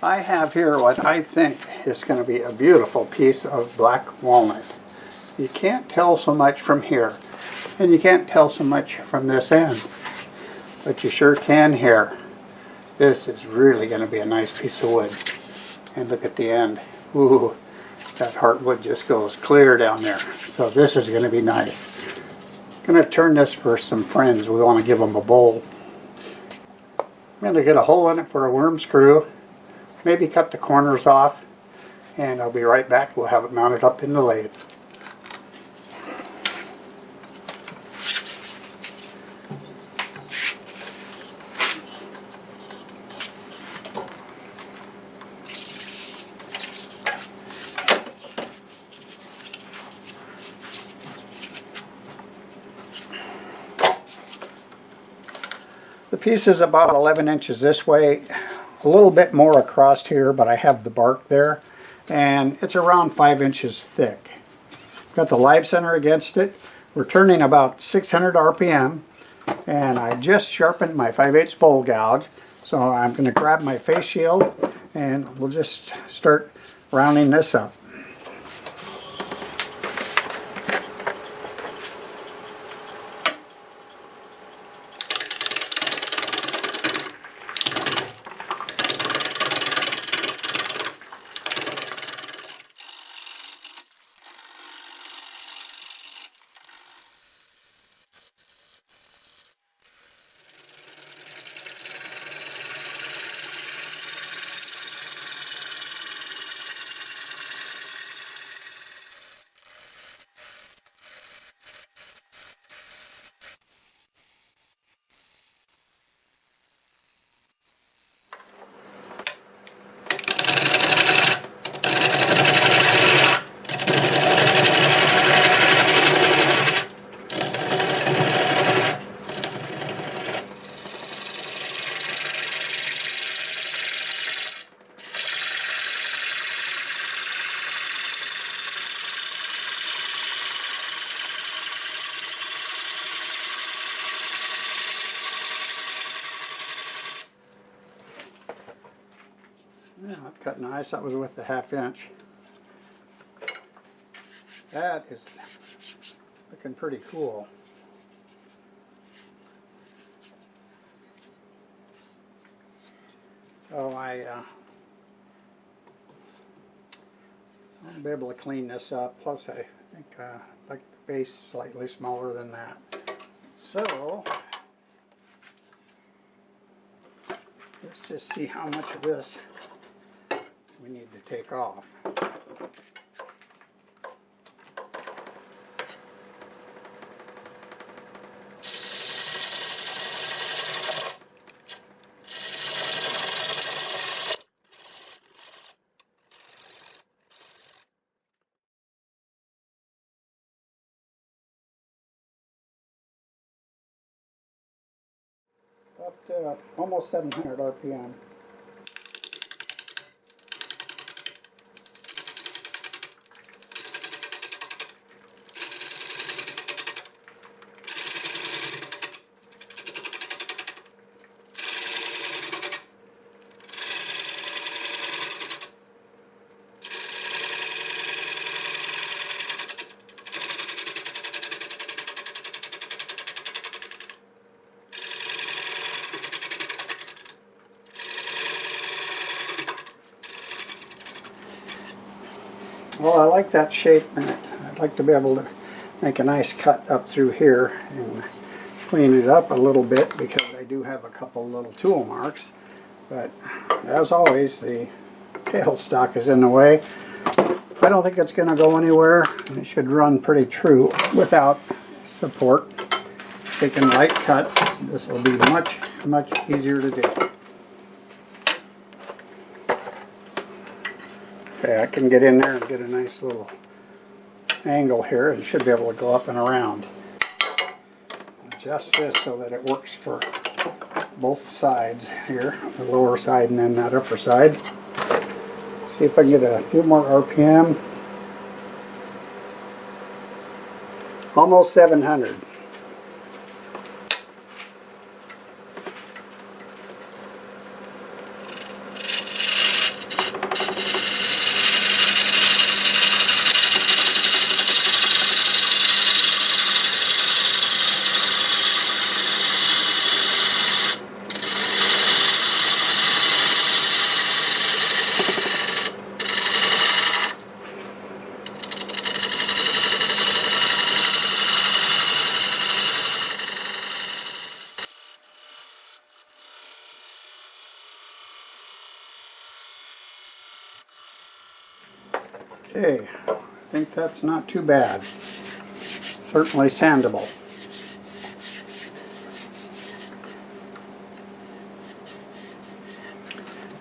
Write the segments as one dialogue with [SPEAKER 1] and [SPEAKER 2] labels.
[SPEAKER 1] I have here what I think is going to be a beautiful piece of black walnut. You can't tell so much from here, and you can't tell so much from this end, but you sure can here. This is really going to be a nice piece of wood. And look at the end. Ooh, that heartwood just goes clear down there. So this is going to be nice. I'm going to turn this for some friends. We want to give them a bowl. I'm going to get a hole in it for a worm screw. Maybe cut the corners off, and I'll be right back. We'll have it mounted up in the lathe. The piece is about 11 inches this way. A little bit more across here, but I have the bark there, and it's around 5 inches thick. Got the live center against it. We're turning about 600 RPM, and I just sharpened my 5/8 bowl gouge. So I'm going to grab my face shield, and we'll just start rounding this up. Yeah, that cut nice. That was with the 1/2 inch. That is looking pretty cool. So I'll be able to clean this up. Plus, I think I like the base slightly smaller than that. So let's just see how much of this we need to take off. Up to almost 700 RPM. Well, I like that shape, and I'd like to be able to make a nice cut up through here and clean it up a little bit, because I do have a couple little tool marks. But as always, the tailstock is in the way. I don't think it's going to go anywhere, and it should run pretty true without support. Taking light cuts, this will be much easier to do. Okay, I can get in there and get a nice little angle here, and should be able to go up and around. Adjust this so that it works for both sides here, the lower side and then that upper side. See if I can get a few more RPM. Almost 700. Okay, I think that's not too bad. Certainly sandable.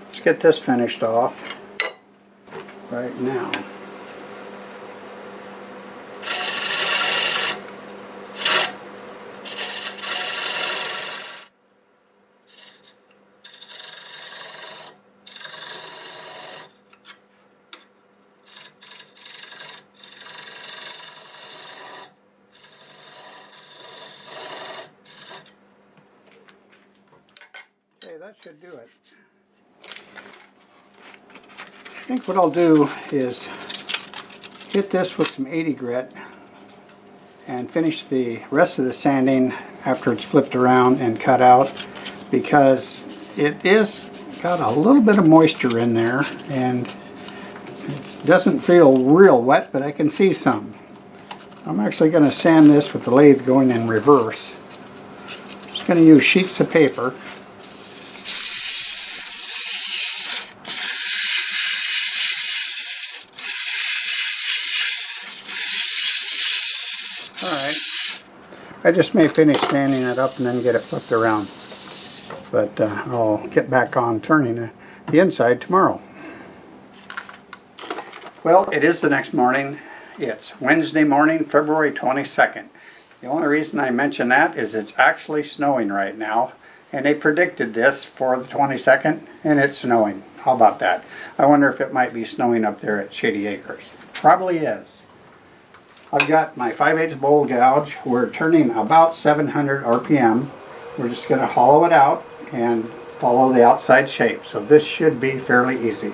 [SPEAKER 1] Let's get this finished off right now. Okay, that should do it. I think what I'll do is hit this with some 80 grit and finish the rest of the sanding after it's flipped around and cut out, because it is got a little bit of moisture in there and it doesn't feel real wet, but I can see some. I'm actually going to sand this with the lathe going in reverse. Just going to use sheets of paper. I just may finish sanding it up and then get it flipped around. But I'll get back on turning the inside tomorrow. Well, it is the next morning. It's Wednesday morning, February 22nd. The only reason I mention that is it's actually snowing right now. And they predicted this for the 22nd, and it's snowing. How about that? I wonder if it might be snowing up there at Shady Acres. Probably is. I've got my 5/8 bowl gouge. We're turning about 700 RPM. We're just going to hollow it out and follow the outside shape. So this should be fairly easy.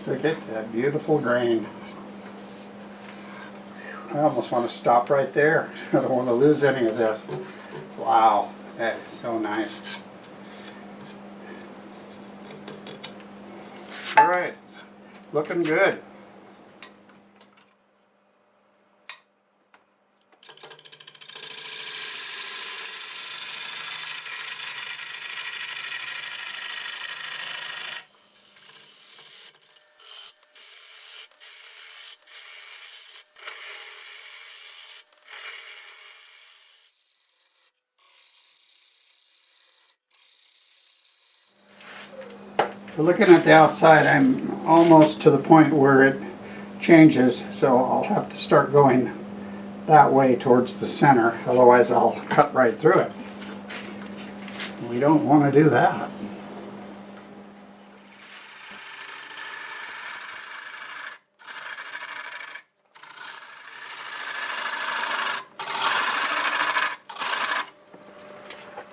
[SPEAKER 1] Look at that beautiful grain. I almost want to stop right there. I don't want to lose any of this. Wow, that is so nice. All right, looking good. So looking at the outside, I'm almost to the point where it changes, so I'll have to start going that way towards the center, otherwise I'll cut right through it. We don't want to do that.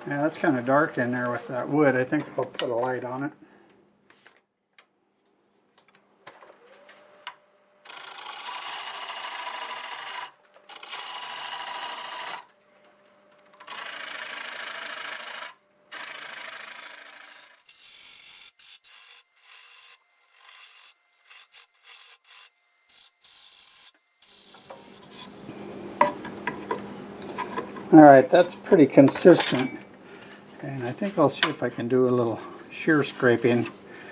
[SPEAKER 1] Yeah, that's kind of dark in there with that wood. I think I'll put a light on it. Alright, that's pretty consistent, and I think I'll see if I can do a little shear scraping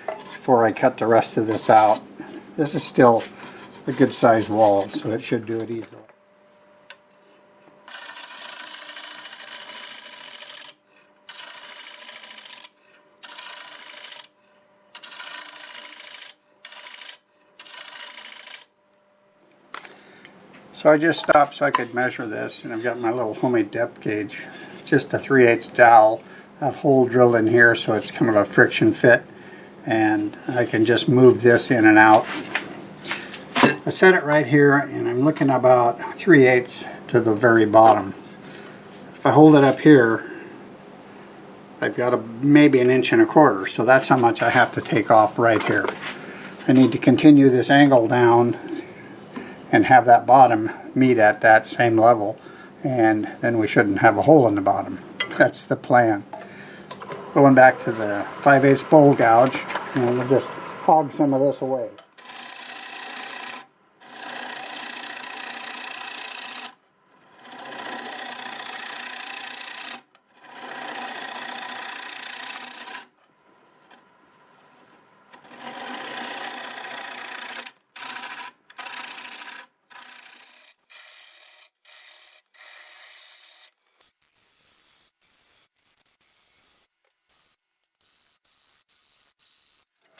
[SPEAKER 1] before I cut the rest of this out. This is still a good sized wall, so it should do it easily. So I just stopped so I could measure this, and I've got my little homemade depth gauge. It's just a 3/8 dowel. I have a hole drilled in here so it's kind of a friction fit, and I can just move this in and out. I set it right here, and I'm looking about 3/8 to the very bottom. If I hold it up here, I've got maybe 1.25 inches, so that's how much I have to take off right here. I need to continue this angle down and have that bottom meet at that same level, and then we shouldn't have a hole in the bottom. That's the plan. Going back to the 5/8 bowl gouge, and we'll just hog some of this away.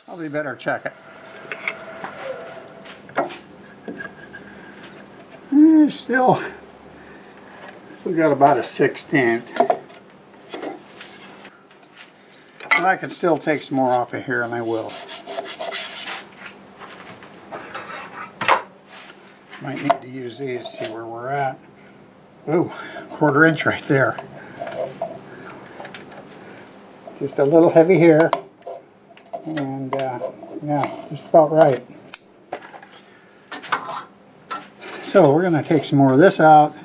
[SPEAKER 1] Probably better check it. Still got about a 1/16. But I could still take some more off of here, and I will. Might need to use these, see where we're at. Ooh, 1/4 inch right there. Just a little heavy here. And yeah, just about right. So we're going to take some more of this out,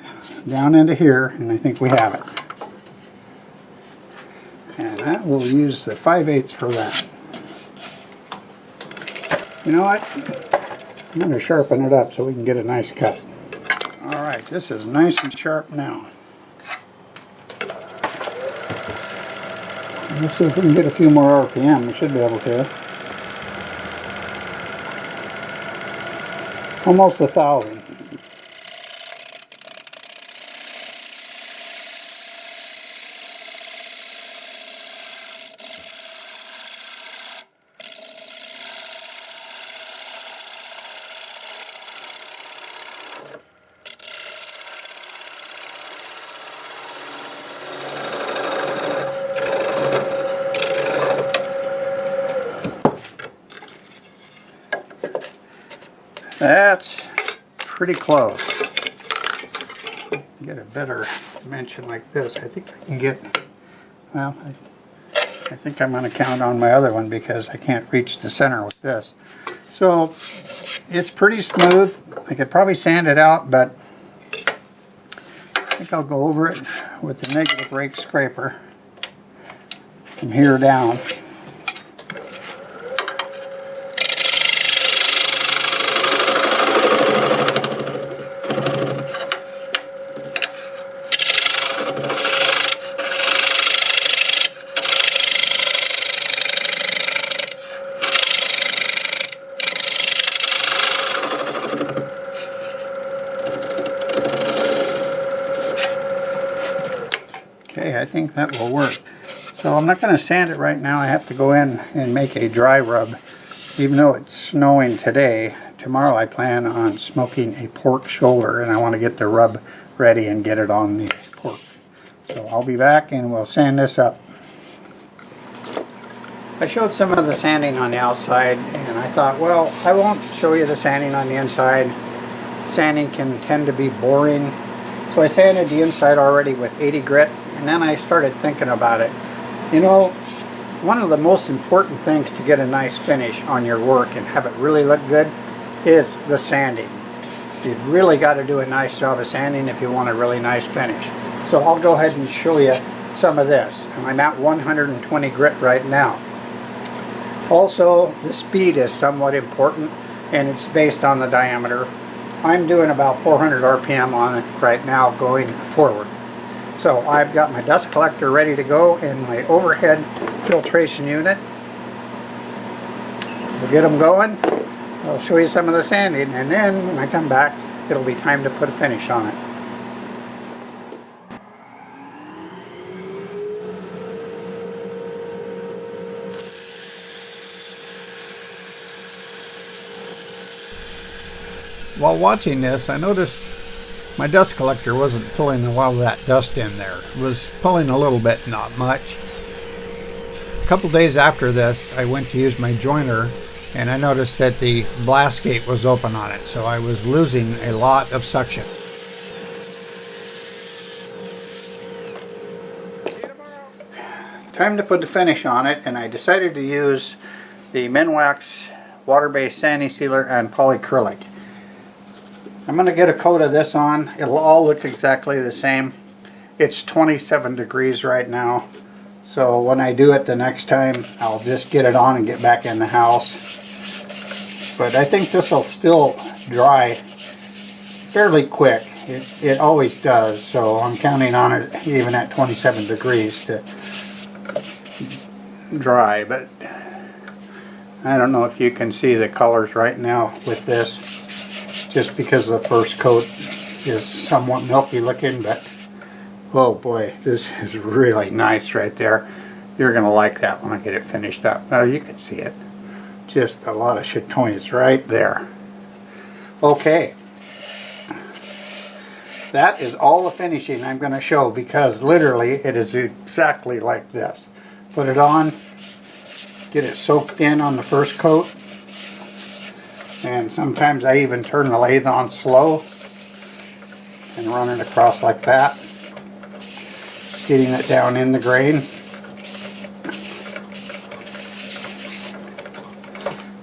[SPEAKER 1] down into here, and I think we have it. And that we'll use the 5/8 for that. You know what? I'm going to sharpen it up so we can get a nice cut. Alright, this is nice and sharp now. Let's see if we can get a few more RPM. We should be able to. Almost 1,000. That's pretty close. Get a better dimension like this. I think I can get, well, I think I'm going to count on my other one because I can't reach the center with this. So it's pretty smooth. I could probably sand it out, but I think I'll go over it with the negative rake scraper from here down. Okay, I think that will work. So I'm not going to sand it right now. I have to go in and make a dry rub. Even though it's snowing today, tomorrow I plan on smoking a pork shoulder, and I want to get the rub ready and get it on the pork. So I'll be back and we'll sand this up. I showed some of the sanding on the outside, and I thought, well, I won't show you the sanding on the inside. Sanding can tend to be boring. So I sanded the inside already with 80 grit, and then I started thinking about it. You know, one of the most important things to get a nice finish on your work and have it really look good is the sanding. You've really got to do a nice job of sanding if you want a really nice finish. So I'll go ahead and show you some of this. And I'm at 120 grit right now. Also, the speed is somewhat important, and it's based on the diameter. I'm doing about 400 RPM on it right now going forward. So I've got my dust collector ready to go and my overhead filtration unit. We'll get them going. I'll show you some of the sanding, and then when I come back, it'll be time to put a finish on it. While watching this, I noticed my dust collector wasn't pulling a lot of that dust in there. It was pulling a little bit, not much. A couple days after this, I went to use my joiner, and I noticed that the blast gate was open on it, so I was losing a lot of suction. Time to put the finish on it, and I decided to use the Minwax water-based sanding sealer and polyacrylic. I'm going to get a coat of this on. It'll all look exactly the same. It's 27 degrees right now, so when I do it the next time, I'll just get it on and get back in the house. But I think this will still dry fairly quick. It always does, so I'm counting on it even at 27 degrees to dry. But I don't know if you can see the colors right now with this, just because the first coat is somewhat milky looking, but oh boy, this is really nice right there. You're going to like that when I get it finished up. Well, you can see it. Just a lot of chatoyance right there. Okay. That is all the finishing I'm going to show, because literally it is exactly like this. Put it on, get it soaked in on the first coat, and sometimes I even turn the lathe on slow and run it across like that, getting it down in the grain.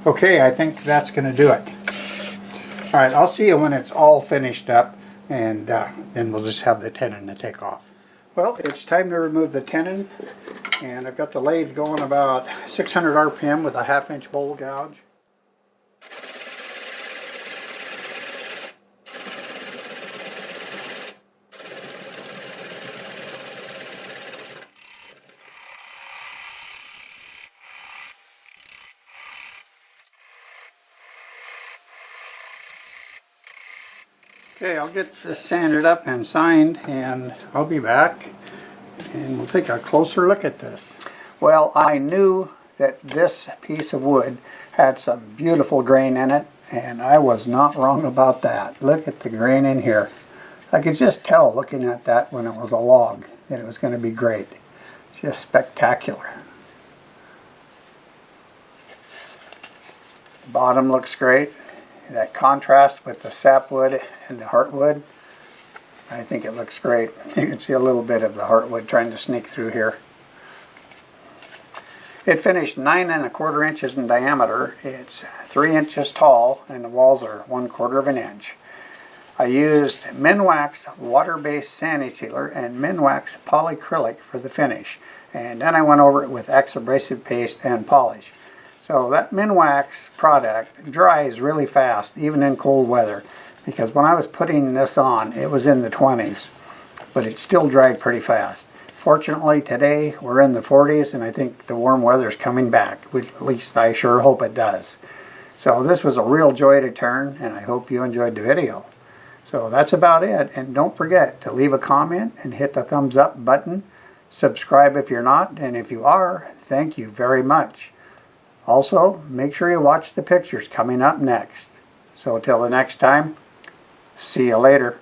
[SPEAKER 1] Okay, I think that's going to do it. Alright, I'll see you when it's all finished up, and then we'll just have the tenon to take off. Well, it's time to remove the tenon, and I've got the lathe going about 600 RPM with a 1/2 inch bowl gouge. Okay, I'll get this sanded up and signed, and I'll be back and we'll take a closer look at this. Well, I knew that this piece of wood had some beautiful grain in it, and I was not wrong about that. Look at the grain in here. I could just tell looking at that when it was a log that it was going to be great. It's just spectacular. The bottom looks great. That contrast with the sapwood and the heartwood, I think it looks great. You can see a little bit of the heartwood trying to sneak through here. It finished 9 1/4 inches in diameter. It's 3 inches tall, and the walls are 1/4 of an inch. I used Minwax water-based sanding sealer and Minwax polyacrylic for the finish, and then I went over it with Abrasive paste and polish. So that Minwax product dries really fast, even in cold weather, because when I was putting this on, it was in the 20s, but it still dried pretty fast. Fortunately, today we're in the 40s, and I think the warm weather is coming back, which at least I sure hope it does. So this was a real joy to turn, and I hope you enjoyed the video. So that's about it, and don't forget to leave a comment and hit the thumbs up button. Subscribe if you're not, and if you are, thank you very much. Also, make sure you watch the pictures coming up next. So till the next time, see you later.